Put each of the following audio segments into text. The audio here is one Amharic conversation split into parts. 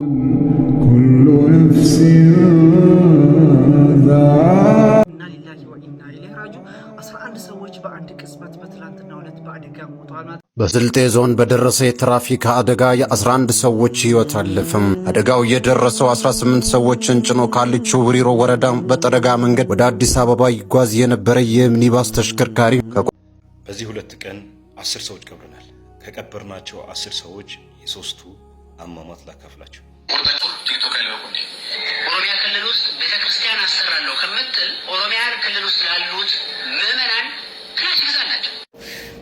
كل نفس ኢና ሊላሂ ወኢና ኢለይሂ ራጂዑን 11 ሰዎች በአንድ ቅጽበት በትላንትናው ዕለት በአደጋ ሞተዋል። በስልጤ ዞን በደረሰ የትራፊክ አደጋ የ11 ሰዎች ሕይወት አለፈም። አደጋው የደረሰው 18 ሰዎችን ጭኖ ካለቾ ውሪሮ ወረዳ በጠረጋ መንገድ ወደ አዲስ አበባ ይጓዝ የነበረ የሚኒባስ ተሽከርካሪ በዚህ ሁለት ቀን 10 ሰዎች ቀብረናል። ከቀበርናቸው 10 ሰዎች የሶስቱ አሟሟት ላካፍላችሁ። ቲክቶክ ላይ ነው ኦሮሚያ ክልል ውስጥ ቤተክርስቲያን አሰራለሁ ከምትል ኦሮሚያ ክልል ውስጥ ላሉት ምዕመናን ክላሽ ይገዛላቸው።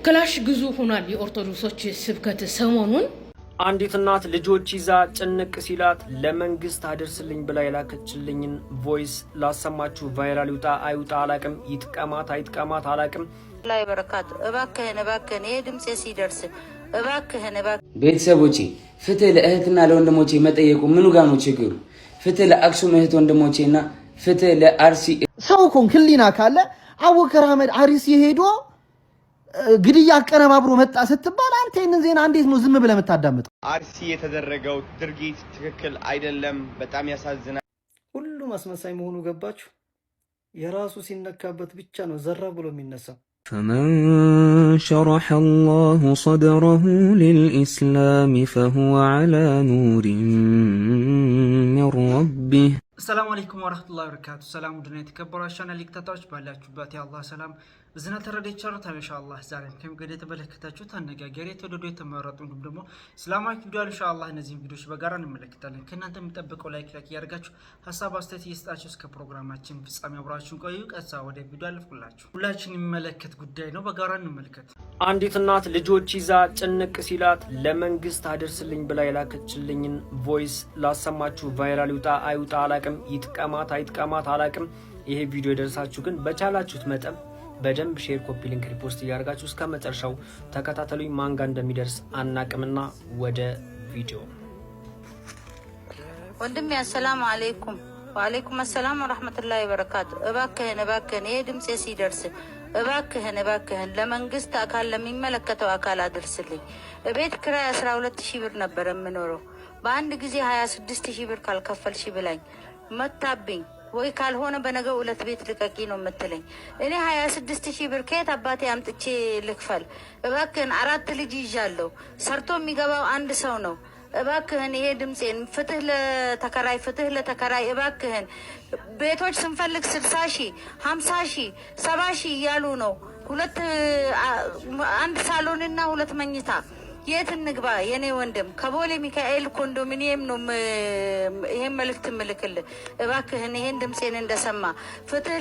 ክላሽ ግዙ ሆኗል። የኦርቶዶክሶች ስብከት ሰሞኑን አንዲት እናት ልጆች ይዛ ጭንቅ ሲላት ለመንግስት አደርስልኝ ብላ የላከችልኝን ቮይስ ላሰማችሁ። ቫይራል ይውጣ አይውጣ አላቅም፣ ይጥቀማት አይጥቀማት አላቅም። ላይ በረካት እባክህን ይሄ ድምጼ ሲደርስ እባክህን ቤተሰቦቼ ፍትህ ለእህትና ለወንድሞቼ መጠየቁ ምኑ ጋር ነው ችግሩ? ፍትህ ለአክሱም እህት ወንድሞቼና ፍትህ ለአርሲ ሰው ኮንክ ህሊና ካለ አቡበከር አህመድ አርሲ ሄዶ ግድያ አቀነባብሮ መጣ ስትባል አንተ ይሄንን ዜና እንዴት ነው ዝም ብለህ የምታዳምጠው? አርሲ የተደረገው ድርጊት ትክክል አይደለም፣ በጣም ያሳዝናል። ሁሉም አስመሳይ መሆኑ ገባችሁ? የራሱ ሲነካበት ብቻ ነው ዘራ ብሎ የሚነሳው። فمن شرح الله صدره للإسلام فهو على نور من ربه. السلام عليكم ورحمة الله وبركاته. سلام ودنا يتكبروا أنا ليك تتوش ባላችሁበት የአላህ ሰላም እዝና ተረዳች ቻርታ ኢንሻአላህ ዛሬም ከመገደ ተበለከታችሁት አነጋገር የተወደዱ የተመረጡ እንዲሁም ደግሞ እስላማዊ ቪዲዮ ኢንሻአላህ እነዚህን ቪዲዮዎች በጋራ እንመለከታለን። ከእናንተ የሚጠበቀው ላይክ ያደርጋችሁ ሐሳብ አስተያየት እየሰጣችሁ እስከ ፕሮግራማችን ፍጻሜ አብራችሁን ቆዩ። ቀጥታ ወደ ቪዲዮ አልፍኩላችሁ። ሁላችን የሚመለከት ጉዳይ ነው፣ በጋራ እንመለከት። አንዲት እናት ልጆች ይዛ ጭንቅ ሲላት ለመንግስት አደርስልኝ ብላ የላከችልኝን ቮይስ ላሰማችሁ። ቫይራል ይውጣ አይውጣ አላቅም፣ ይጥቀማት አይጥቀማት አላቅም። ይሄ ቪዲዮ የደረሳችሁ ግን በቻላችሁት መጠን በደንብ ሼር፣ ኮፒ ሊንክ፣ ሪፖስት እያደረጋችሁ እስከ መጨረሻው ተከታተሉኝ። ማንጋ እንደሚደርስ አናቅምና ወደ ቪዲዮ። ወንድሜ አሰላሙ አለይኩም። ወአለይኩም አሰላም ወራህመቱላሂ ወበረካቱ። እባክህን ይሄ ድምጼ ሲደርስ እባክህን ለመንግስት አካል ለሚመለከተው አካል አድርስልኝ። ቤት ክራይ 12000 ብር ነበር የምኖረው። በአንድ ጊዜ 26000 ብር ካልከፈልሽ ብላኝ መታብኝ። ወይ ካልሆነ በነገው ዕለት ቤት ልቀቂ ነው የምትለኝ። እኔ 26000 ብር ከየት አባቴ አምጥቼ ልክፈል? እባክህን 4 ልጅ ይዣለሁ። ሰርቶ የሚገባው አንድ ሰው ነው። እባክህን ይሄ ድምጼን ፍትህ ለተከራይ እባክህን። ቤቶች ስንፈልግ 60,000 50,000 70,000 እያሉ ነው። አንድ ሳሎንና 2 መኝታ የት እንግባ? የኔ ወንድም ከቦሌ ሚካኤል ኮንዶሚኒየም ነው ይሄን መልእክት ምልክልህ። እባክህን ይሄን ድምጼን እንደሰማ ፍትህ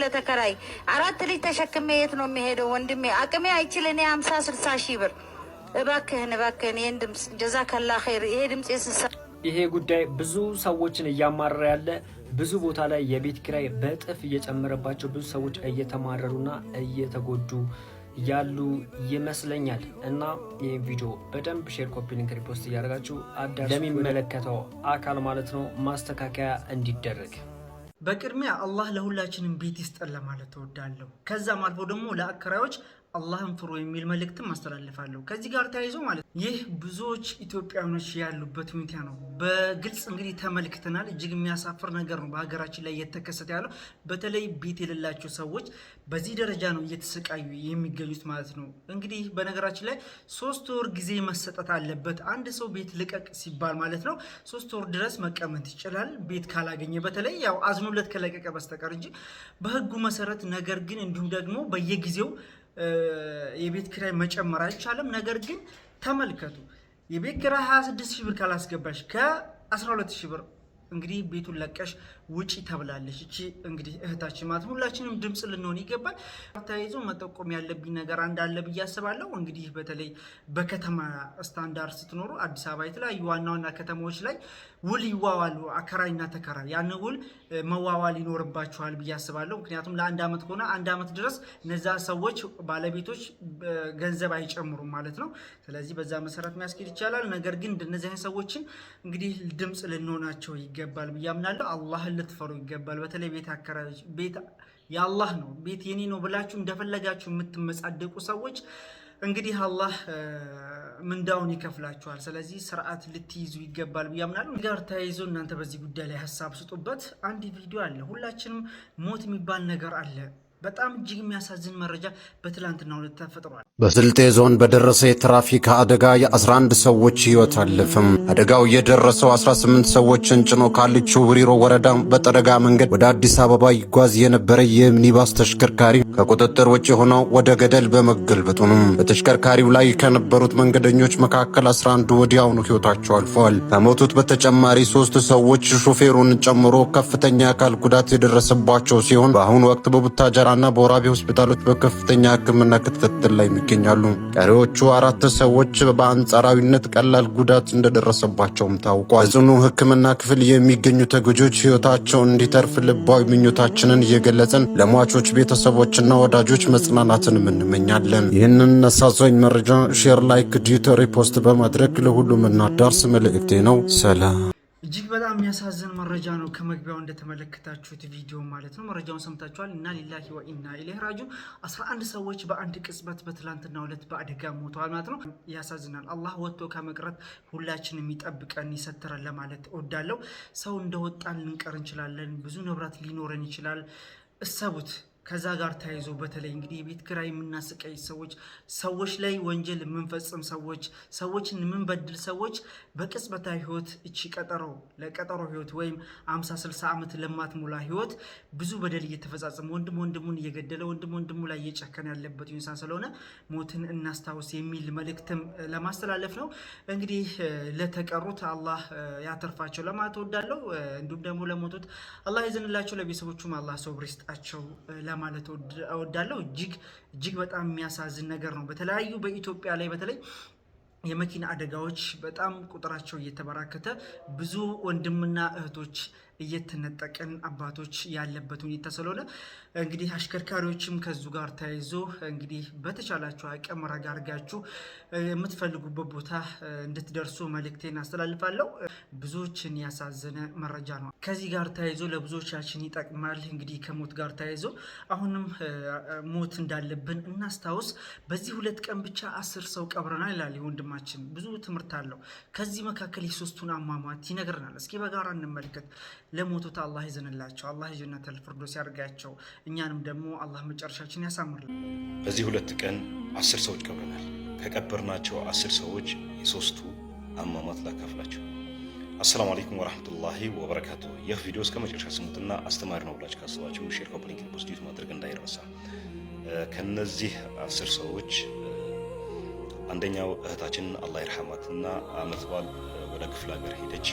ለተከራይ 4 ልጅ ተሸክሜ የት ነው የሚሄደው? ወንድሜ አቅሜ አይችል እኔ 50-60,000 ብር። እባክህን ይሄን ድምጽ ጀዛከላ ኸይር። ይሄ ድምጽ ይሄ ጉዳይ ብዙ ሰዎችን እያማረረ ያለ፣ ብዙ ቦታ ላይ የቤት ኪራይ በእጥፍ እየጨመረባቸው ብዙ ሰዎች እየተማረሩና እየተጎዱ ያሉ ይመስለኛል። እና ይህ ቪዲዮ በደንብ ሼር፣ ኮፒ ሊንክ፣ ሪፖስት እያደረጋችሁ ለሚመለከተው አካል ማለት ነው ማስተካከያ እንዲደረግ። በቅድሚያ አላህ ለሁላችንም ቤት ይስጠን ለማለት እወዳለሁ። ከዛም አልፎ ደግሞ ለአከራዮች አላህን ፍሩ የሚል መልእክትም አስተላልፋለሁ። ከዚህ ጋር ተያይዞ ማለት ይህ ብዙዎች ኢትዮጵያውያኖች ያሉበት ሁኔታ ነው። በግልጽ እንግዲህ ተመልክተናል። እጅግ የሚያሳፍር ነገር ነው በሀገራችን ላይ እየተከሰተ ያለው። በተለይ ቤት የሌላቸው ሰዎች በዚህ ደረጃ ነው እየተሰቃዩ የሚገኙት ማለት ነው። እንግዲህ በነገራችን ላይ 3 ወር ጊዜ መሰጠት አለበት። አንድ ሰው ቤት ልቀቅ ሲባል ማለት ነው 3 ወር ድረስ መቀመጥ ይችላል ቤት ካላገኘ፣ በተለይ ያው አዝኖለት ከለቀቀ በስተቀር እንጂ በህጉ መሰረት። ነገር ግን እንዲሁም ደግሞ በየጊዜው የቤት ኪራይ መጨመር አይቻልም። ነገር ግን ተመልከቱ፣ የቤት ኪራይ 26000 ብር ካላስገባሽ ከ12000 ብር እንግዲህ ቤቱን ለቀሽ ውጪ ተብላለች። እቺ እንግዲህ እህታችን ማለት ሁላችንም ድምጽ ልንሆን ይገባል። ተያይዞ መጠቆም ያለብኝ ነገር እንዳለ ብዬ አስባለሁ። እንግዲህ በተለይ በከተማ ስታንዳርድ ስትኖሩ አዲስ አበባ የተለያዩ ዋና ዋና ከተማዎች ላይ ውል ይዋዋሉ አከራይና ተከራይ። ያን ውል መዋዋል ይኖርባቸዋል ብዬ አስባለሁ። ምክንያቱም ለአንድ ዓመት ከሆነ 1 ዓመት ድረስ እነዛ ሰዎች ባለቤቶች ገንዘብ አይጨምሩም ማለት ነው። ስለዚህ በዛ መሰረት ማስኬድ ይቻላል። ነገር ግን እንደነዚህ አይነት ሰዎችን እንግዲህ ድምጽ ልንሆናቸው ይገባል ብዬ አምናለሁ። አላህን ልትፈሩ ይገባል። በተለይ ቤት አከራዮች ቤት የአላህ ነው ቤት የኔ ነው ብላችሁ እንደፈለጋችሁ የምትመጻደቁ ሰዎች እንግዲህ አላህ ምንዳውን ይከፍላችኋል። ስለዚህ ስርዓት ልትይዙ ይገባል ብዬ አምናለሁ። ጋር ተያይዞ እናንተ በዚህ ጉዳይ ላይ ሀሳብ ስጡበት። አንድ ቪዲዮ አለ። ሁላችንም ሞት የሚባል ነገር አለ። በጣም እጅግ የሚያሳዝን መረጃ በትላንትናው ዕለት ተፈጥሯል። በስልጤ ዞን በደረሰ የትራፊክ አደጋ የ11 ሰዎች ሕይወት አለፈም። አደጋው የደረሰው 18 ሰዎችን ጭኖ ካለች ውሪሮ ወረዳ በጠረጋ መንገድ ወደ አዲስ አበባ ይጓዝ የነበረ የሚኒባስ ተሽከርካሪ ከቁጥጥር ውጭ ሆኖ ወደ ገደል በመገልበጡ ነው። በተሽከርካሪው ላይ ከነበሩት መንገደኞች መካከል 11 ወዲያውኑ ሕይወታቸው አልፈዋል። ከሞቱት በተጨማሪ 3 ሰዎች ሹፌሩን ጨምሮ ከፍተኛ የአካል ጉዳት የደረሰባቸው ሲሆን በአሁኑ ወቅት በቡታጀራ እና በወራቤ ሆስፒታሎች በከፍተኛ ሕክምና ክትትል ላይ ይገኛሉ። ቀሪዎቹ 4 ሰዎች በአንጻራዊነት ቀላል ጉዳት እንደደረሰባቸውም ታውቋል። በጽኑ ሕክምና ክፍል የሚገኙ ተጎጂዎች ሕይወታቸውን እንዲተርፍ ልባዊ ምኞታችንን እየገለጽን ለሟቾች ቤተሰቦችና ወዳጆች መጽናናትን እንመኛለን። ይህንን አሳዛኝ መረጃ ሼር፣ ላይክ፣ ዲዩት፣ ሪፖስት በማድረግ ለሁሉም እናዳርስ መልእክቴ ነው። ሰላም። እጅግ በጣም የሚያሳዝን መረጃ ነው። ከመግቢያው እንደተመለከታችሁት ቪዲዮ ማለት ነው። መረጃውን ሰምታችኋል። ኢና ሊላሂ ወኢና ኢለይሂ ራጂዑን 11 ሰዎች በአንድ ቅጽበት በትላንትናው ዕለት በአደጋ ሞተዋል ማለት ነው። ያሳዝናል። አላህ ወጥቶ ከመቅረት ሁላችንም ይጠብቀን ይሰትረን ለማለት እወዳለሁ። ሰው እንደወጣን ልንቀር እንችላለን። ብዙ ንብረት ሊኖረን ይችላል። እሰቡት። ከዛ ጋር ተያይዞ በተለይ እንግዲህ የቤት ኪራይ የምናስቀይ ሰዎች ላይ ወንጀል የምንፈጽም ሰዎችን የምንበድል ሰዎች በቅጽበታዊ ህይወት እቺ ለቀጠሮ ህይወት ወይም 50-60 ዓመት ለማትሞላ ህይወት ብዙ በደል እየተፈጻጸመ ወንድሙን እየገደለ ወንድሙ ላይ እየጨከነ ያለበት ሁኔታ ስለሆነ ሞትን እናስታውስ የሚል መልእክትም ለማስተላለፍ ነው። እንግዲህ ለተቀሩት አላህ ያተርፋቸው ለማለት እወዳለሁ። እንዲሁም ደግሞ ለሞቱት አላህ ይዘንላቸው፣ ለቤተሰቦቹም አላህ ሶብር ይስጣቸው ለማለት እወዳለሁ። እጅግ በጣም የሚያሳዝን ነገር ነው። በተለያዩ በኢትዮጵያ ላይ በተለይ የመኪና አደጋዎች በጣም ቁጥራቸው እየተበራከተ ብዙ ወንድምና እህቶች እየተነጠቀን አባቶች ያለበት ሁኔታ ስለሆነ እንግዲህ አሽከርካሪዎችም ከዙ ጋር ተያይዞ እንግዲህ በተቻላችሁ አቅም ረጋ አድርጋችሁ የምትፈልጉበት ቦታ እንድትደርሱ መልእክቴን አስተላልፋለሁ። ብዙዎችን ያሳዘነ መረጃ ነው። ከዚህ ጋር ተያይዞ ለብዙዎቻችን ይጠቅማል። እንግዲህ ከሞት ጋር ተያይዞ አሁንም ሞት እንዳለብን እናስታውስ። በዚህ 2 ቀን ብቻ 10 ሰው ቀብረናል ይላል ወንድማችን። ብዙ ትምህርት አለው። ከዚህ መካከል የሶስቱን አሟሟት ይነግረናል። እስኪ በጋራ እንመልከት። ለሞቱት አላህ ይዘንላቸው፣ አላህ ጀነተል ፊርደውስ ያርጋቸው። እኛንም ደግሞ አላህ መጨረሻችን ያሳምርልን። በዚህ 2 ቀን 10 ሰዎች ቀብረናል። ከቀበርናቸው 10 ሰዎች የሶስቱ አሟሟት ላካፍላችሁ። አሰላሙ አለይኩም ወራህመቱላሂ ወበረካቱ። ይህ ቪዲዮ እስከ መጨረሻ ስሙትና አስተማሪ ነው ብላችሁ ካሰባችሁ ሼር፣ ኮፒ ሊንክ፣ ፖስት ማድረግ እንዳይረሳ። ከነዚህ 10 ሰዎች አንደኛው እህታችን አላህ ይርሐማትና አመት በዓል ወደ ክፍለ ሀገር ሄደች።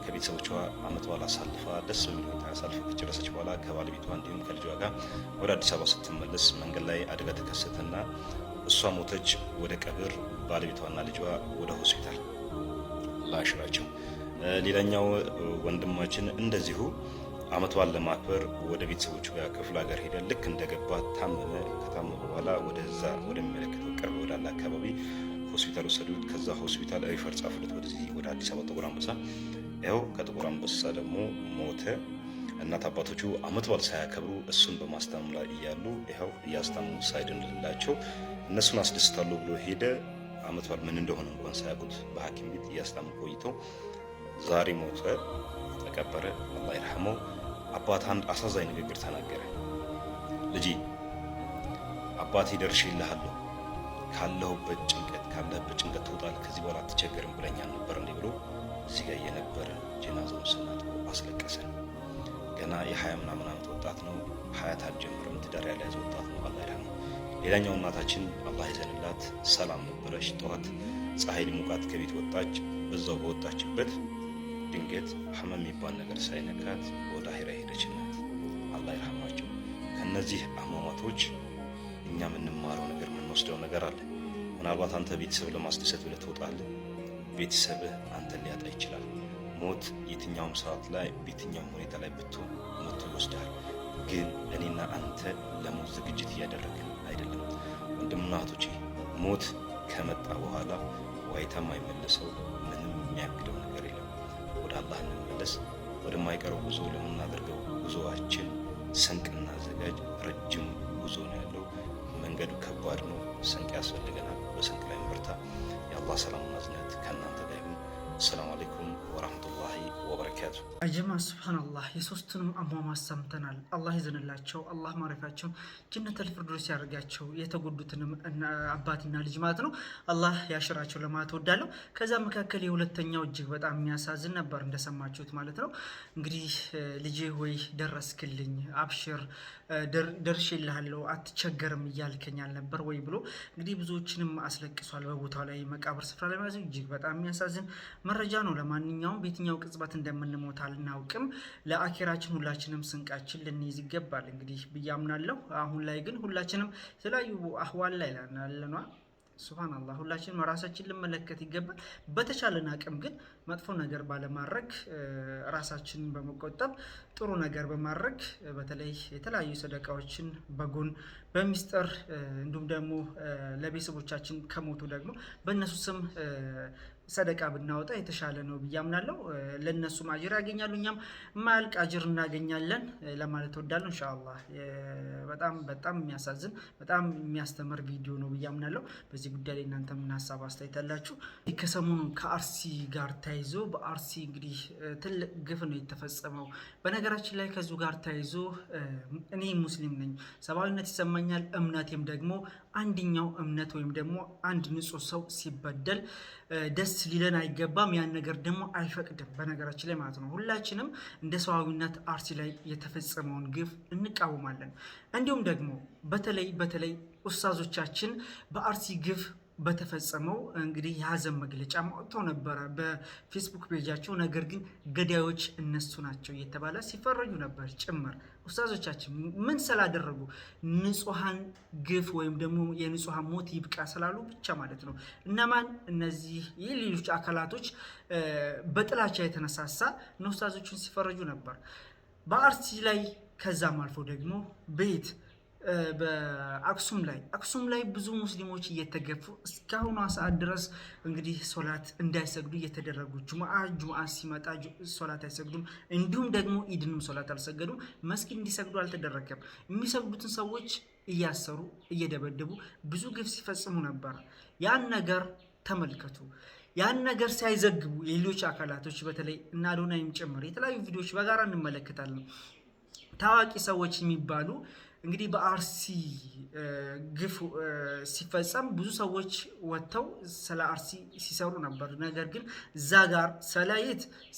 ከቤተሰቦቿ አመት በዓል አሳልፋ ደስ በሚል ሁኔታ አሳልፋ ከጨረሰች በኋላ ከባለቤቷ እንዲሁም ከልጇ ጋር ወደ አዲስ አበባ ስትመለስ መንገድ ላይ አደጋ ተከሰተና እሷ ሞተች። ወደ ቀብር ባለቤቷና ልጇ ወደ ሆስፒታል ላሽራቸው። ሌላኛው ወንድማችን እንደዚሁ አመት በዓል ለማክበር ወደ ቤተሰቦቹ ጋር ክፍለ ሀገር ሄደ። ልክ እንደገባ ታመመ። ከታመመ በኋላ ወደዛ ወደሚመለከተው ቅርብ ወዳለ አካባቢ ሆስፒታል ወሰዱት። ከዛ ሆስፒታል ሪፈር ጻፉለት ወደዚህ ወደ አዲስ አበባ ጥቁር አንበሳ። ያው ከጥቁር አንበሳ ደግሞ ሞተ። እናት አባቶቹ አመት በዓል ሳያከብሩ እሱን በማስታመም ላይ እያሉ ይኸው እያስታመሙ ሳይድንላቸው እነሱን አስደስታለሁ ብሎ ሄደ። አመት በዓል ምን እንደሆነ እንኳን ሳያውቁት በሐኪም ቤት እያስታመሙ ቆይተው ዛሬ ሞተ፣ ተቀበረ። አላህ ይርሐመው። አባት አንድ አሳዛኝ ንግግር ተናገረ። ልጄ አባቴ ደርሼልሃለሁ፣ ካለህበት ጭንቀት ትወጣለህ፣ ከዚህ በኋላ አትቸገርም ብለኛል ነበር እንዲህ ብሎ እዚህ ጋር የነበረ ጀናዛውን ስናጥበው አስለቀሰን። ገና የ20 ምናምን ዓመት ወጣት ነው። ሀያት አልጀመረም። ትዳር ያልያዘ ወጣት ነው። አላህ ይርሐመው። ሌላኛው እናታችን አላህ ይዘንላት ሰላም ነበረች። ጠዋት ፀሐይ ሊሞቃት ከቤት ወጣች። በዛው በወጣችበት ድንገት ህመም የሚባል ነገር ሳይነካት ወደ አኺራ ሄደች እናት። አላህ ይርሐማቸው። ከነዚህ አሟሟቶች እኛ የምንማረው ነገር የምንወስደው ነገር አለ። ምናልባት አንተ ቤተሰብ ለማስደሰት ብለህ ትወጣለህ። ቤተሰብህ አንተን ሊያጣ ይችላል። ሞት የትኛውም ሰዓት ላይ በየትኛውም ሁኔታ ላይ ብትሆን መጥቶ ይወስዳል። ግን እኔና አንተ ለሞት ዝግጅት እያደረግን አይደለም። ወንድምና እህቶቼ ሞት ከመጣ በኋላ ዋይታ የማይመለሰው ምንም የሚያግደው ነገር የለም። ወደ አላህ እንመለስ። ወደማይቀረው ጉዞ ለምናደርገው ጉዞአችን ስንቅ እናዘጋጅ። ረጅም ጉዞ ነው ያለው። መንገዱ ከባድ ነው። ስንቅ ያስፈልገናል። በስንቅ ላይ እንበርታ። የአላህ ሰላምና እዝነት ከእናንተ ጋር ይሁን። አሰላሙ አለይኩም ወራህመቱላሂ ወበረካቱ። አጀማ ሱብሃንአላህ የሶስቱንም አሟሟት ሰምተናል። አላህ ይዘንላቸው፣ አላህ ማረፊያቸውን ጀነተል ፊርደውስ ያደርጋቸው። የተጎዱትንም አባትና ልጅ ማለት ነው አላህ ያሽራቸው ለማለት እወዳለሁ። ከዛ መካከል የሁለተኛው እጅግ በጣም የሚያሳዝን ነበር እንደሰማችሁት ማለት ነው። እንግዲህ ልጄ ሆይ ደረስክልኝ፣ አብሽር ደርሼልሃለሁ፣ አትቸገርም እያልከኝ አልነበር ወይ ብሎ እንግዲህ ብዙዎችንም አስለቅሷል። በቦታው ላይ መቃብር ስፍራ ላይ ማለት እጅግ በጣም የሚያሳዝን መረጃ ነው። ለማንኛውም በየትኛው ቅጽበት እንደምንሞት አልናውቅም። ለአኺራችን ሁላችንም ስንቃችን ልንይዝ ይገባል እንግዲህ ብዬ አምናለሁ። አሁን ላይ ግን ሁላችንም የተለያዩ አህዋል ላይ ያለና ሱብሃንአላህ ሁላችንም ራሳችን ልንመለከት ይገባል። በተቻለን አቅም ግን መጥፎ ነገር ባለማድረግ ራሳችንን በመቆጠብ ጥሩ ነገር በማድረግ በተለይ የተለያዩ ሰደቃዎችን በጎን በሚስጥር እንዲሁም ደግሞ ለቤተሰቦቻችን ከሞቱ ደግሞ በእነሱ ስም ሰደቃ ብናወጣ የተሻለ ነው ብዬ አምናለሁ። ለነሱም አጅር ያገኛሉ፣ እኛም ማያልቅ አጅር እናገኛለን ለማለት እወዳለሁ። ኢንሻአላህ በጣም የሚያሳዝን በጣም የሚያስተምር ቪዲዮ ነው ብዬ አምናለሁ። በዚህ ጉዳይ ላይ እናንተ ምን ሀሳብ አስተያየት አላችሁ? ከሰሞኑ ከአርሲ ጋር ተያይዞ በአርሲ እንግዲህ ትልቅ ግፍ ነው የተፈጸመው። በነገራችን ላይ ከዚሁ ጋር ተያይዞ እኔ ሙስሊም ነኝ፣ ሰብአዊነት ይሰማኛል። እምነቴም ደግሞ አንድኛው እምነት ወይም ደግሞ አንድ ንጹህ ሰው ሲበደል ደስ ሊለን አይገባም። ያን ነገር ደግሞ አይፈቅድም በነገራችን ላይ ማለት ነው። ሁላችንም እንደ ሰዋዊነት አርሲ ላይ የተፈጸመውን ግፍ እንቃወማለን። እንዲሁም ደግሞ በተለይ ኡስታዞቻችን በአርሲ ግፍ በተፈጸመው እንግዲህ የሀዘን መግለጫ ማውጥተው ነበረ በፌስቡክ ፔጃቸው። ነገር ግን ገዳዮች እነሱ ናቸው እየተባለ ሲፈረጁ ነበር ጭምር። ኡስታዞቻችን ምን ስላደረጉ? ንጹሃን ግፍ ወይም ደግሞ የንጹሃን ሞት ይብቃ ስላሉ ብቻ ማለት ነው። እነማን? እነዚህ የሌሎች አካላቶች በጥላቻ የተነሳሳ ኡስታዞችን ሲፈረጁ ነበር በአርሲ ላይ። ከዛም አልፎ ደግሞ በአክሱም ላይ ብዙ ሙስሊሞች እየተገፉ እስካሁኗ ሰዓት ድረስ እንግዲህ ሶላት እንዳይሰግዱ እየተደረጉ ጁምዓ ሲመጣ ሶላት አይሰግዱም። እንዲሁም ደግሞ ኢድንም ሶላት አልሰገዱም። መስጊድ እንዲሰግዱ አልተደረገም። የሚሰግዱትን ሰዎች እያሰሩ እየደበደቡ ብዙ ግፍ ሲፈጽሙ ነበር። ያን ነገር ተመልከቱ። ያን ነገር ሳይዘግቡ የሌሎች አካላቶች በተለይ እና አዶናይም ጭምር የተለያዩ ቪዲዮዎች በጋራ እንመለከታለን። ታዋቂ ሰዎች የሚባሉ እንግዲህ በአርሲ ግፍ ሲፈጸም ብዙ ሰዎች ወጥተው ስለ አርሲ ሲሰሩ ነበር። ነገር ግን እዛ ጋር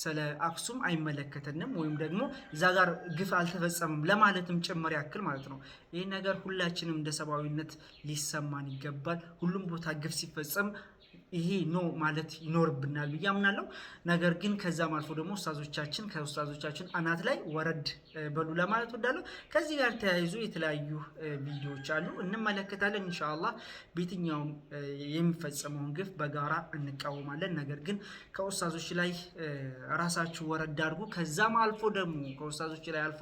ስለ አክሱም አይመለከተንም ወይም ደግሞ እዛ ጋር ግፍ አልተፈጸመም ለማለትም ጭምር ያክል ማለት ነው። ይህ ነገር ሁላችንም እንደ ሰብአዊነት ሊሰማን ይገባል። ሁሉም ቦታ ግፍ ሲፈጸም ይሄ ነው ማለት ይኖርብናል ብዬ አምናለሁ። ነገር ግን ከዛም አልፎ ደግሞ ከኡስታዞቻችን አናት ላይ ወረድ በሉ ለማለት ወዳለሁ። ከዚህ ጋር ተያይዞ የተለያዩ ቪዲዮዎች አሉ እንመለከታለን። ኢንሻአላህ በየትኛውም የሚፈጸመውን ግፍ በጋራ እንቃወማለን። ነገር ግን ከኡስታዞች ላይ ራሳችሁ ወረድ አድርጉ። ከዛም አልፎ ደግሞ ከኡስታዞች ላይ አልፎ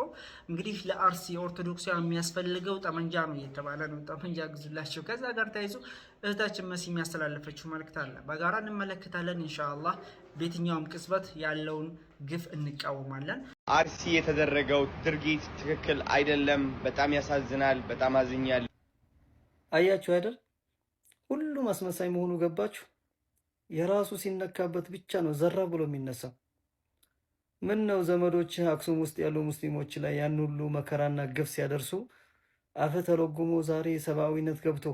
እንግዲህ ለአርሲ ኦርቶዶክሳውያን የሚያስፈልገው ጠመንጃ ነው እየተባለ ነው። ጠመንጃ ግዙላቸው። ከዛ ጋር ተያይዞ እህታችን መሲ የሚያስተላለፈችው መልእክት አለ። በጋራ እንመለከታለን ኢንሻአላህ። በየትኛውም ቅጽበት ያለውን ግፍ እንቃወማለን። አርሲ የተደረገው ድርጊት ትክክል አይደለም። በጣም ያሳዝናል። በጣም አዝኛለሁ። አያችሁ አይደል? ሁሉም አስመሳይ መሆኑ ገባችሁ? የራሱ ሲነካበት ብቻ ነው ዘራ ብሎ የሚነሳው። ምን ነው ዘመዶች አክሱም ውስጥ ያሉ ሙስሊሞች ላይ ያን ሁሉ መከራና ግፍ ሲያደርሱ አፈ ተለጉሞ ዛሬ ሰብአዊነት ገብቶ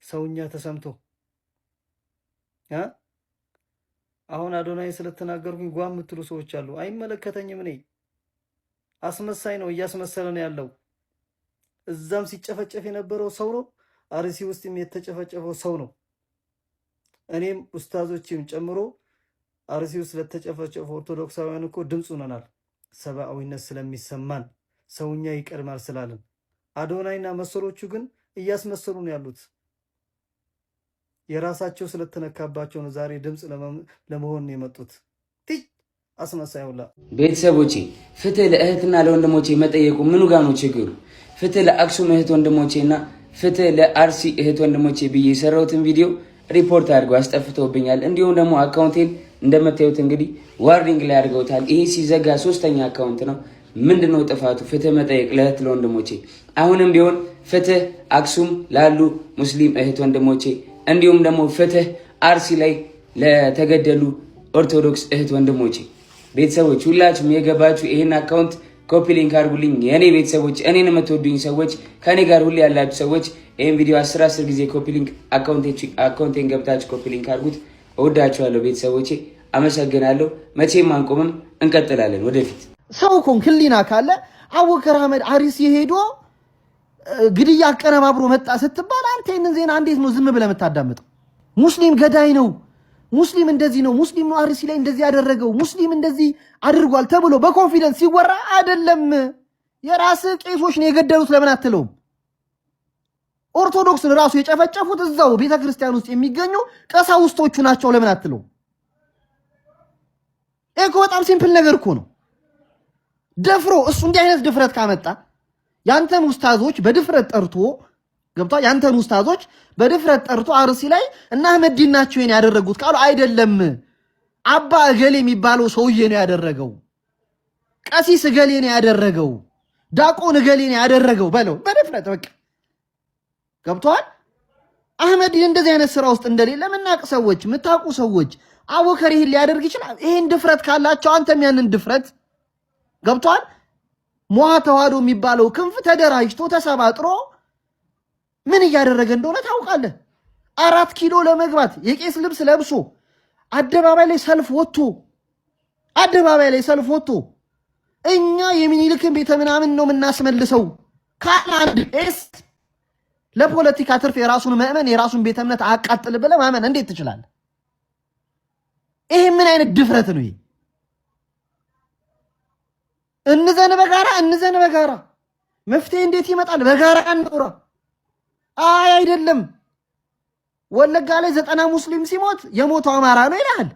ሰውኛ ተሰምቶ አሁን አዶናይ ስለተናገርኩኝ ጓም የምትሉ ሰዎች አሉ። አይመለከተኝም። እኔ አስመሳይ ነው፣ እያስመሰለ ነው ያለው። እዛም ሲጨፈጨፍ የነበረው ሰው ነው፣ አርሲ ውስጥም የተጨፈጨፈው ሰው ነው። እኔም ኡስታዞችም ጨምሮ አርሲ ውስጥ ስለተጨፈጨፈው ኦርቶዶክሳውያን እኮ ድምፅ ሆነናል። ሰብአዊነት ስለሚሰማን ሰውኛ ይቀድማል ስላለን። አዶናይና መሰሎቹ ግን እያስመሰሉ ነው ያሉት። የራሳቸው ስለተነካባቸው ነው ዛሬ ድምፅ ለመሆን ነው የመጡት። አስመሳዩላ ቤተሰቦቼ ፍትህ ለእህትና ለወንድሞቼ መጠየቁ ምኑ ጋር ነው ችግሩ? ፍትህ ለአክሱም እህት ወንድሞቼና ፍትህ ለአርሲ እህት ወንድሞቼ ብዬ የሰራሁትን ቪዲዮ ሪፖርት አድርገው አስጠፍተውብኛል። እንዲሁም ደግሞ አካውንቴን እንደምታዩት እንግዲህ ዋርኒንግ ላይ አድርገውታል። ይሄ ሲዘጋ 3ኛ አካውንት ነው። ምንድነው ጥፋቱ? ፍትህ መጠየቅ ለእህት ለወንድሞቼ። አሁንም ቢሆን ፍትህ አክሱም ላሉ ሙስሊም እህት ወንድሞቼ እንዲሁም ደግሞ ፍትህ አርሲ ላይ ለተገደሉ ኦርቶዶክስ እህት ወንድሞቼ ቤተሰቦች ሁላችሁም የገባችሁ ይሄን አካውንት ኮፒ ሊንክ አድርጉልኝ። የኔ ቤተሰቦች እኔን የምትወዱኝ ሰዎች ከኔ ጋር ሁሌ ያላችሁ ሰዎች ይሄን ቪዲዮ 10 ጊዜ ኮፒ ሊንክ አካውንቴን ገብታችሁ ኮፒ ሊንክ አድርጉት። እወዳችኋለሁ ቤተሰቦቼ፣ አመሰግናለሁ። መቼም አንቆምም፣ እንቀጥላለን ወደፊት። ሰው ኮን ህሊና ካለ አቡበከር አህመድ አርሲ ሄዶ ግድያ አቀነባብሮ መጣ ስትባል አንተ ይሄንን ዜና እንዴት ነው ዝም ብለህ የምታዳምጠው? ሙስሊም ገዳይ ነው፣ ሙስሊም እንደዚህ ነው፣ ሙስሊም ነው አርሲ ላይ እንደዚህ ያደረገው፣ ሙስሊም እንደዚህ አድርጓል ተብሎ በኮንፊደንስ ሲወራ አይደለም የራስ ቄሶች ነው የገደሉት ለምን አትለውም? ኦርቶዶክስን ራሱ የጨፈጨፉት እዛው ቤተክርስቲያን ውስጥ የሚገኙ ቀሳውስቶቹ ናቸው ለምን አትለውም? እኮ በጣም ሲምፕል ነገር እኮ ነው። ደፍሮ እሱ እንዲህ አይነት ድፍረት ካመጣ ያንተን ኡስታዞች በድፍረት ጠርቶ ገብቷ ያንተን ኡስታዞች በድፍረት ጠርቶ አርሲ ላይ እና አህመዲን ናቸው የኔ ያደረጉት ካሉ አይደለም አባ እገሌ የሚባለው ሰውዬ ነው ያደረገው፣ ቀሲስ እገሌ ነው ያደረገው፣ ዳቆን እገሌ ነው ያደረገው በለው በድፍረት በቃ ገብቷል። አህመዲን እንደዚህ አይነት ስራ ውስጥ እንደሌለ ምናቅ ሰዎች ምታቁ ሰዎች አቡበከር ይሄን ሊያደርግ ይችላል። ይሄን ድፍረት ካላቸው አንተም ያንን ድፍረት ገብቷል። ሞዓ ተዋህዶ የሚባለው ክንፍ ተደራጅቶ ተሰባጥሮ ምን እያደረገ እንደሆነ ታውቃለህ። 4 ኪሎ ለመግባት የቄስ ልብስ ለብሶ አደባባይ ላይ ሰልፍ ወጥቶ እኛ የሚኒልክን ቤተ ምናምን ነው የምናስመልሰው ካለ አንድ ቄስ ለፖለቲካ ትርፍ የራሱን ምዕመን የራሱን ቤተ እምነት አቃጥል ብለህ ማመን እንዴት ትችላለህ? ይሄ ምን አይነት ድፍረት ነው? እንዘን በጋራ መፍትሄ እንዴት ይመጣል? በጋራ አንውራ። አይደለም ወለጋ ላይ 90 ሙስሊም ሲሞት የሞተው አማራ ነው ይላል።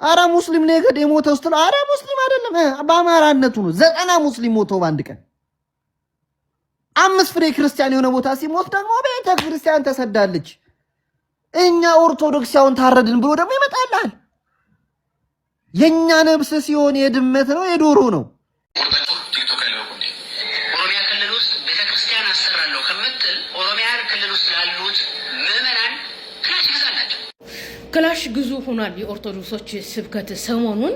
አረ ሙስሊም ነው የሞተው ስትለው አረ ሙስሊም አይደለም በአማራነቱ ነው። 90 ሙስሊም ሞተው በአንድ ቀን። 5 ፍሬ ክርስቲያን የሆነ ቦታ ሲሞት ደግሞ ቤተ ክርስቲያን ተሰዳለች። እኛ ኦርቶዶክሳውን ታረድን ብሎ ደግሞ ይመጣላል። የኛ ነብስ ሲሆን የድመት ነው የዶሮ ነው። ኦሮሚያ ክልል ውስጥ ቤተክርስቲያን አሰራለሁ ከምትል ኦሮሚያ ክልል ውስጥ ላሉት ምዕመናን ክላሽ ግዛላቸው። ክላሽ ግዙ ሆኗል የኦርቶዶክሶች ስብከት ሰሞኑን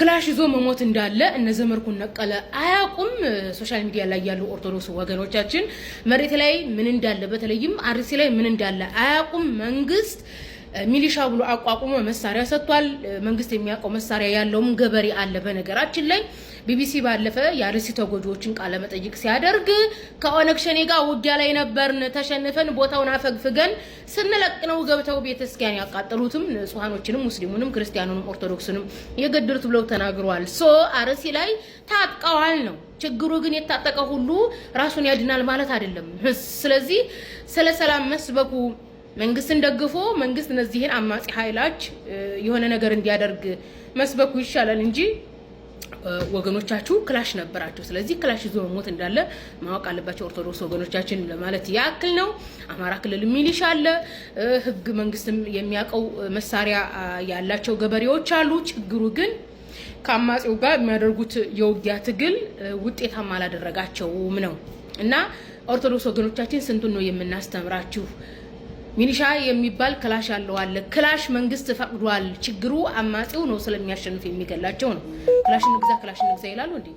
ክላሽ ይዞ መሞት እንዳለ እነ ዘመርኩን ነቀለ አያቁም። ሶሻል ሚዲያ ላይ ያሉ ኦርቶዶክስ ወገኖቻችን መሬት ላይ ምን እንዳለ በተለይም አርሲ ላይ ምን እንዳለ አያቁም። መንግስት ሚሊሻ ብሎ አቋቁሞ መሳሪያ ሰጥቷል። መንግስት የሚያውቀው መሳሪያ ያለውም ገበሬ አለ። በነገራችን ላይ ቢቢሲ ባለፈ የአርሲ ተጎጂዎችን ቃለ መጠይቅ ሲያደርግ ከኦነግ ሸኔ ጋር ውጊያ ላይ ነበርን፣ ተሸንፈን ቦታውን አፈግፍገን ስንለቅ ነው ገብተው ቤተክርስቲያን ያቃጠሉትም ንጹሃኖችንም ሙስሊሙንም ክርስቲያኑንም ኦርቶዶክስንም የገደሉት ብለው ተናግረዋል። አርሲ ላይ ታጥቀዋል ነው ችግሩ። ግን የታጠቀ ሁሉ ራሱን ያድናል ማለት አይደለም። ስለዚህ ስለ ሰላም መስበኩ መንግስትን ደግፎ መንግስት እነዚህን አማጺ ኃይላች የሆነ ነገር እንዲያደርግ መስበኩ ይሻላል እንጂ ወገኖቻችሁ ክላሽ ነበራቸው። ስለዚህ ክላሽ ይዞ መሞት እንዳለ ማወቅ አለባቸው ኦርቶዶክስ ወገኖቻችን ለማለት ያክል ነው። አማራ ክልል ሚሊሻ አለ፣ ህግ መንግስትም የሚያውቀው መሳሪያ ያላቸው ገበሬዎች አሉ። ችግሩ ግን ከአማጺው ጋር የሚያደርጉት የውጊያ ትግል ውጤታማ አላደረጋቸውም ነው እና ኦርቶዶክስ ወገኖቻችን ስንቱን ነው የምናስተምራችሁ? ሚሊሻ የሚባል ክላሽ ያለው አለ። ክላሽ መንግስት ፈቅዷል። ችግሩ አማጺው ነው ስለሚያሸንፍ የሚገላቸው ነው። ክላሽ እንግዛ ይላሉ እንዴ?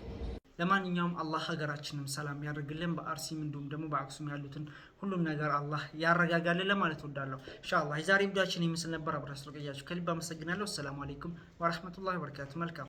ለማንኛውም አላህ ሀገራችንን ሰላም ያደርግልን። በአርሲም እንዲሁም ደግሞ በአክሱም ያሉትን ሁሉም ነገር አላህ ያረጋጋልን ለማለት ወዳለሁ። ኢንሻአላህ የዛሬ ቪዲዮአችን ይመስል ነበር። አብራችሁ ስለቆያችሁ ከልብ አመሰግናለሁ። ሰላም አለይኩም ወራህመቱላሂ ወበረካቱ። መልካም